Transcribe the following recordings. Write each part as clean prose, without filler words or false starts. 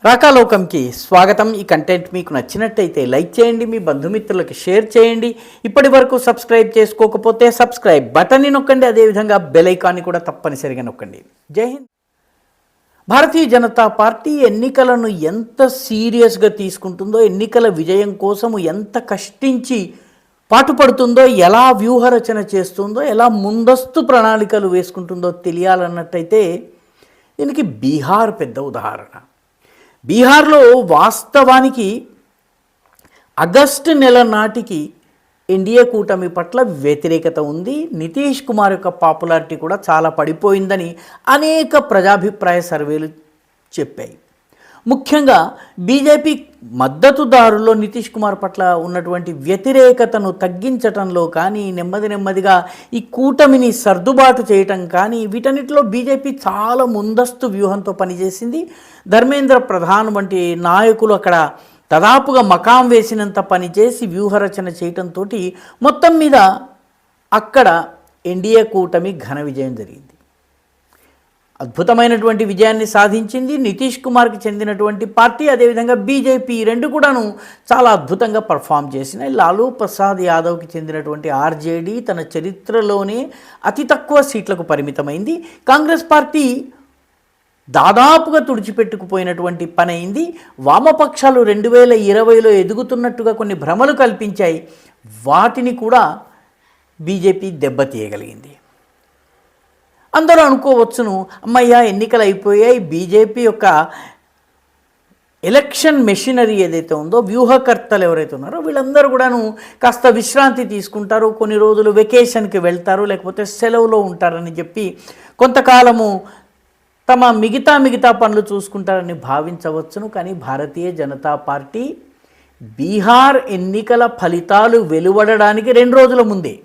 రాకాలోకంకి స్వాగతం. ఈ కంటెంట్ మీకు నచ్చినట్టయితే లైక్ చేయండి, మీ బంధుమిత్రులకి షేర్ చేయండి. ఇప్పటి వరకు సబ్స్క్రైబ్ చేసుకోకపోతే సబ్స్క్రైబ్ బటన్ని నొక్కండి, అదేవిధంగా బెల్ ఐకాన్ని కూడా తప్పనిసరిగా నొక్కండి. జై హింద్. భారతీయ జనతా పార్టీ ఎన్నికలను ఎంత సీరియస్గా తీసుకుంటుందో, ఎన్నికల విజయం కోసము ఎంత కష్టించి పాటుపడుతుందో, ఎలా వ్యూహరచన చేస్తుందో, ఎలా ముందస్తు ప్రణాళికలు వేసుకుంటుందో తెలియాలన్నట్టయితే దీనికి బీహార్ పెద్ద ఉదాహరణ. బీహార్లో వాస్తవానికి ఆగస్టు నెల నాటికి ఎన్డీఏ కూటమి పట్ల వ్యతిరేకత ఉంది. నితీష్ కుమార్ యొక్క పాపులారిటీ కూడా చాలా పడిపోయిందని అనేక ప్రజాభిప్రాయ సర్వేలు చెప్పాయి. ముఖ్యంగా బీజేపీ మద్దతుదారుల్లో నితీష్ కుమార్ పట్ల ఉన్నటువంటి వ్యతిరేకతను తగ్గించటంలో కానీ, నెమ్మదిగా ఈ కూటమిని సర్దుబాటు చేయటం కానీ, వీటన్నిటిలో బీజేపీ చాలా ముందస్తు వ్యూహంతో పనిచేసింది. ధర్మేంద్ర ప్రధాన్ వంటి నాయకులు అక్కడ దాదాపుగా మకాం వేసినంత పనిచేసి వ్యూహరచన చేయటంతో మొత్తం మీద అక్కడ ఎన్డీఏ కూటమి ఘన విజయం జరిగింది. అద్భుతమైనటువంటి విజయాన్ని సాధించింది. నితీష్ కుమార్కి చెందినటువంటి పార్టీ, అదేవిధంగా బీజేపీ రెండు కూడాను చాలా అద్భుతంగా పర్ఫామ్ చేసినాయి. లాలూ ప్రసాద్ యాదవ్కి చెందినటువంటి ఆర్జేడీ తన చరిత్రలోనే అతి తక్కువ సీట్లకు పరిమితమైంది. కాంగ్రెస్ పార్టీ దాదాపుగా తుడిచిపెట్టుకుపోయినటువంటి పని అయింది. వామపక్షాలు 2020లో ఎదుగుతున్నట్టుగా కొన్ని భ్రమలు కల్పించాయి. వాటిని కూడా బీజేపీ దెబ్బతీయగలిగింది. అందరూ అనుకోవచ్చును, అమ్మయ్య ఎన్నికలు అయిపోయాయి, బీజేపీ యొక్క ఎలక్షన్ మెషినరీ ఏదైతే ఉందో, వ్యూహకర్తలు ఎవరైతే ఉన్నారో వీళ్ళందరూ కూడాను కాస్త విశ్రాంతి తీసుకుంటారు, కొన్ని రోజులు వెకేషన్కి వెళ్తారు, లేకపోతే సెలవులో ఉంటారని చెప్పి కొంతకాలము తమ మిగతా పనులు చూసుకుంటారని భావించవచ్చును. కానీ భారతీయ జనతా పార్టీ బీహార్ ఎన్నికల ఫలితాలు వెలువడడానికి 2 రోజుల ముందే,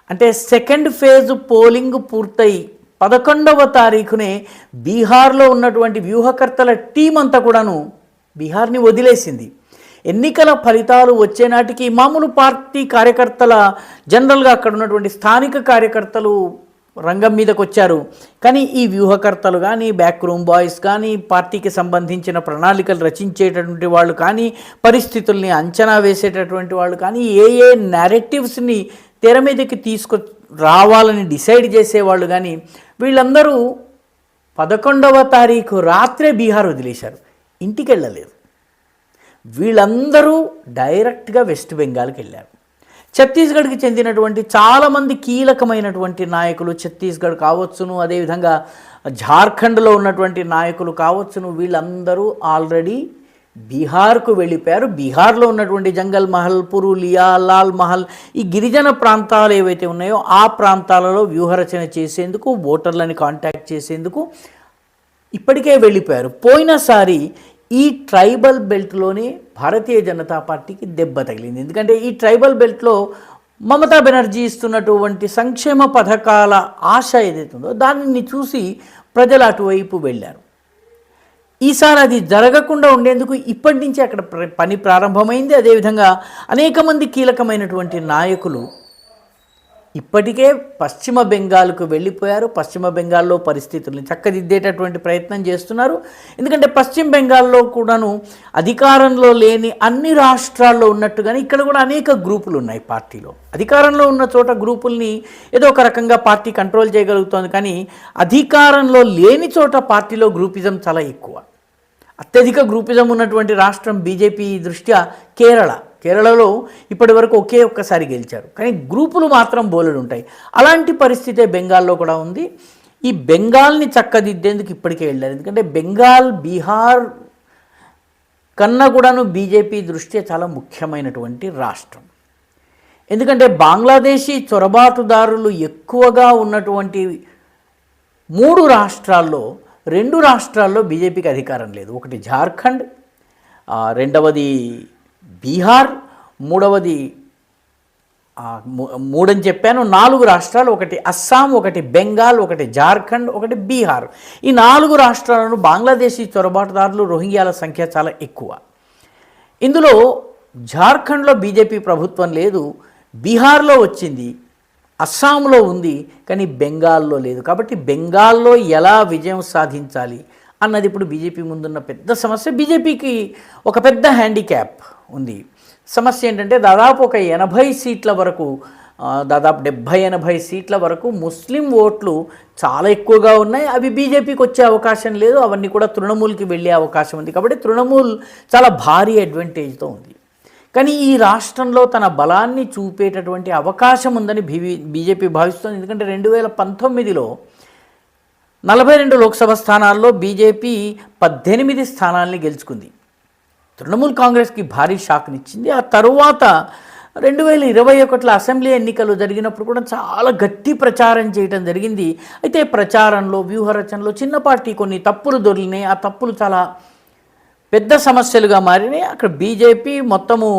అంటే సెకండ్ ఫేజ్ పోలింగ్ పూర్తయి 11వ తారీఖునే బీహార్లో ఉన్నటువంటి వ్యూహకర్తల టీం అంతా కూడాను బీహార్ని వదిలేసింది. ఎన్నికల ఫలితాలు వచ్చే నాటికి మామూలు పార్టీ కార్యకర్తల, జనరల్గా అక్కడ ఉన్నటువంటి స్థానిక కార్యకర్తలు రంగం మీదకి వచ్చారు. కానీ ఈ వ్యూహకర్తలు కానీ, బ్యాక్ రూమ్ బాయ్స్ కానీ, పార్టీకి సంబంధించిన ప్రణాళికలు రచించేటటువంటి వాళ్ళు కానీ, పరిస్థితుల్ని అంచనా వేసేటటువంటి వాళ్ళు కానీ, ఏ నేరేటివ్స్ని తెర మీదకి రావాలని డిసైడ్ చేసేవాళ్ళు కానీ, వీళ్ళందరూ 11వ తారీఖు రాత్రే బీహార్ వదిలేశారు, ఇంటికి వెళ్ళలేదు. వీళ్ళందరూ డైరెక్ట్గా వెస్ట్ బెంగాల్కి వెళ్ళారు. ఛత్తీస్గఢ్కి చెందినటువంటి చాలామంది కీలకమైనటువంటి నాయకులు, ఛత్తీస్గఢ్ కావచ్చును, అదేవిధంగా జార్ఖండ్లో ఉన్నటువంటి నాయకులు కావచ్చును, వీళ్ళందరూ ఆల్రెడీ బీహార్కు వెళ్ళిపోయారు. బీహార్లో ఉన్నటువంటి జంగల్ మహల్, పురూలియా, లాల్ మహల్, ఈ గిరిజన ప్రాంతాలు ఏవైతే ఉన్నాయో ఆ ప్రాంతాలలో వ్యూహరచన చేసేందుకు, ఓటర్లని కాంటాక్ట్ చేసేందుకు ఇప్పటికే వెళ్ళిపోయారు. పోయినసారి ఈ ట్రైబల్ బెల్ట్లోనే భారతీయ జనతా పార్టీకి దెబ్బ తగిలింది. ఎందుకంటే ఈ ట్రైబల్ బెల్ట్లో మమతా బెనర్జీ ఇస్తున్నటువంటి సంక్షేమ పథకాల ఆశ ఏదైతే ఉందో దానిని చూసి ప్రజలు అటువైపు వెళ్ళారు. ఈసారి అది జరగకుండా ఉండేందుకు ఇప్పటి నుంచి అక్కడ పని ప్రారంభమైంది. అదేవిధంగా అనేక మంది కీలకమైనటువంటి నాయకులు ఇప్పటికే పశ్చిమ బెంగాల్కు వెళ్ళిపోయారు. పశ్చిమ బెంగాల్లో పరిస్థితుల్ని చక్కదిద్దేటటువంటి ప్రయత్నం చేస్తున్నారు. ఎందుకంటే పశ్చిమ బెంగాల్లో కూడాను అధికారంలో లేని అన్ని రాష్ట్రాల్లో ఉన్నట్టుగానే ఇక్కడ కూడా అనేక గ్రూపులు ఉన్నాయి పార్టీలో. అధికారంలో ఉన్న చోట గ్రూపుల్ని ఏదో ఒక రకంగా పార్టీ కంట్రోల్ చేయగలుగుతోంది, కానీ అధికారంలో లేని చోట పార్టీలో గ్రూపిజం చాలా ఎక్కువ. అత్యధిక గ్రూపిజం ఉన్నటువంటి రాష్ట్రం బీజేపీ దృష్ట్యా కేరళలో ఇప్పటి వరకు ఒక్కసారి గెలిచారు, కానీ గ్రూపులు మాత్రం బోలెడు ఉంటాయి. అలాంటి పరిస్థితే బెంగాల్లో కూడా ఉంది. ఈ బెంగాల్ని చక్కదిద్దేందుకు ఇప్పటికే వెళ్ళారు. ఎందుకంటే బెంగాల్ బీహార్ కన్నా కూడాను బీజేపీ దృష్ట్యా చాలా ముఖ్యమైనటువంటి రాష్ట్రం. ఎందుకంటే బంగ్లాదేశీ చొరబాటుదారులు ఎక్కువగా ఉన్నటువంటి 3 రాష్ట్రాల్లో 2 రాష్ట్రాల్లో బీజేపీకి అధికారం లేదు. ఒకటి జార్ఖండ్, రెండవది బీహార్, మూడవది 3 అని చెప్పాను, 4 రాష్ట్రాలు, ఒకటి అస్సాం, ఒకటి బెంగాల్, ఒకటి జార్ఖండ్, ఒకటి బీహార్. ఈ 4 రాష్ట్రాలను బంగ్లాదేశీ చొరబాటుదారులు, రోహింగ్యాల సంఖ్య చాలా ఎక్కువ. ఇందులో జార్ఖండ్లో బీజేపీ ప్రభుత్వం లేదు, బీహార్లో వచ్చింది, అస్సాంలో ఉంది, కానీ బెంగాల్లో లేదు. కాబట్టి బెంగాల్లో ఎలా విజయం సాధించాలి అన్నది ఇప్పుడు బీజేపీ ముందున్న పెద్ద సమస్య. బీజేపీకి ఒక పెద్ద హ్యాండిక్యాప్ ఉంది. సమస్య ఏంటంటే దాదాపు ఒక 80 సీట్ల వరకు, దాదాపు 70-80 సీట్ల వరకు ముస్లిం ఓట్లు చాలా ఎక్కువగా ఉన్నాయి. అవి బీజేపీకి వచ్చే అవకాశం లేదు, అవన్నీ కూడా తృణమూల్కి వెళ్ళే అవకాశం ఉంది. కాబట్టి తృణమూల్ చాలా భారీ అడ్వాంటేజ్తో ఉంది. కానీ ఈ రాష్ట్రంలో తన బలాన్ని చూపేటటువంటి అవకాశం ఉందని బీజేపీ భావిస్తుంది. ఎందుకంటే 2019లో 42 లోక్సభ స్థానాల్లో బీజేపీ 18 స్థానాల్ని గెలుచుకుంది. తృణమూల్ కాంగ్రెస్కి భారీ షాక్నిచ్చింది. ఆ తరువాత 2021లో అసెంబ్లీ ఎన్నికలు జరిగినప్పుడు కూడా చాలా గట్టి ప్రచారం చేయడం జరిగింది. అయితే ప్రచారంలో, వ్యూహరచనలో చిన్నపాటి కొన్ని తప్పులు దొరికినాయి. ఆ తప్పులు చాలా పెద్ద సమస్యలుగా మారినాయి. అక్కడ బీజేపీ మొత్తము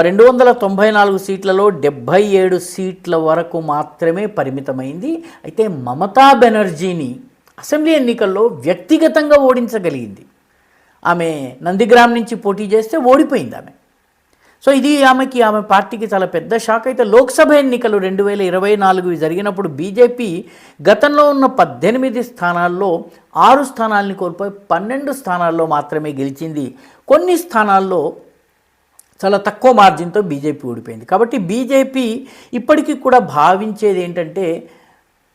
294 సీట్లలో 77 సీట్ల వరకు మాత్రమే పరిమితమైంది. అయితే మమతా బెనర్జీని అసెంబ్లీ ఎన్నికల్లో వ్యక్తిగతంగా ఓడించగలిగింది. ఆమె నందిగ్రామ్ నుంచి పోటీ చేస్తే ఓడిపోయింది ఆమె. సో ఇది ఆమె పార్టీకి చాలా పెద్ద షాక్. అయితే లోక్సభ ఎన్నికలు 2024 జరిగినప్పుడు బీజేపీ గతంలో ఉన్న 18 స్థానాల్లో 6 స్థానాలని కోల్పోయి 12 స్థానాల్లో మాత్రమే గెలిచింది. కొన్ని స్థానాల్లో చాలా తక్కువ మార్జిన్తో బీజేపీ ఓడిపోయింది. కాబట్టి బీజేపీ ఇప్పటికీ కూడా భావించేది ఏంటంటే,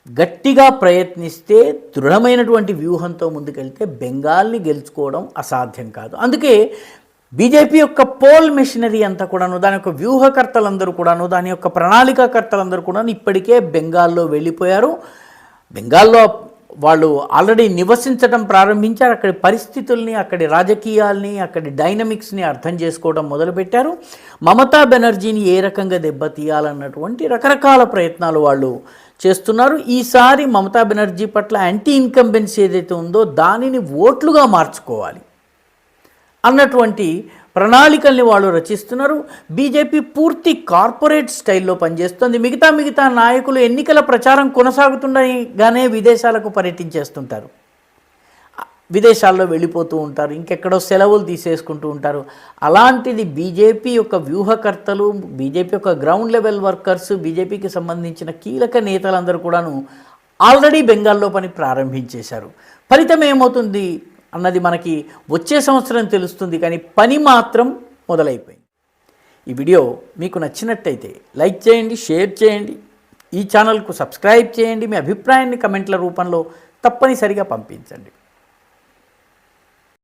గట్టిగా ప్రయత్నిస్తే దృఢమైనటువంటి వ్యూహంతో ముందుకెళ్తే బెంగాల్ని గెలుచుకోవడం అసాధ్యం కాదు. అందుకే బీజేపీ యొక్క పోల్ మెషినరీ అంతా కూడాను, దాని యొక్క వ్యూహకర్తలందరూ కూడాను, దాని యొక్క ప్రణాళికాకర్తలందరూ కూడాను ఇప్పటికే బెంగాల్లో వెళ్ళిపోయారు. బెంగాల్లో వాళ్ళు ఆల్రెడీ నివసించడం ప్రారంభించారు. అక్కడి పరిస్థితుల్ని, అక్కడి రాజకీయాల్ని, అక్కడి డైనమిక్స్ని అర్థం చేసుకోవడం మొదలుపెట్టారు. మమతా బెనర్జీని ఏ రకంగా దెబ్బతీయాలన్నటువంటి రకరకాల ప్రయత్నాలు వాళ్ళు చేస్తున్నారు. ఈసారి మమతా బెనర్జీ పట్ల యాంటీ ఇన్కంబెన్సీ ఏదైతే ఉందో దానిని ఓట్లుగా మార్చుకోవాలి అన్నటువంటి ప్రణాళికల్ని వాళ్ళు రచిస్తున్నారు. బీజేపీ పూర్తి కార్పొరేట్ స్టైల్లో పనిచేస్తుంది. మిగతా నాయకులు ఎన్నికల ప్రచారం కొనసాగుతుండగానే విదేశాలకు పర్యటించేస్తుంటారు, విదేశాల్లో వెళ్ళిపోతూ ఉంటారు, ఇంకెక్కడో సెలవులు తీసేసుకుంటూ ఉంటారు. అలాంటిది బీజేపీ యొక్క వ్యూహకర్తలు, బీజేపీ యొక్క గ్రౌండ్ లెవెల్ వర్కర్స్, బీజేపీకి సంబంధించిన కీలక నేతలందరూ కూడాను ఆల్రెడీ బెంగాల్లో పని ప్రారంభించేశారు. ఫలితం ఏమవుతుంది అన్నది మనకి వచ్చే సంవత్సరం తెలుస్తుంది, కానీ పని మాత్రం మొదలైపోయింది. ఈ వీడియో మీకు నచ్చినట్టయితే లైక్ చేయండి, షేర్ చేయండి, ఈ ఛానల్కు సబ్స్క్రైబ్ చేయండి. మీ అభిప్రాయాన్ని కమెంట్ల రూపంలో తప్పనిసరిగా పంపించండి.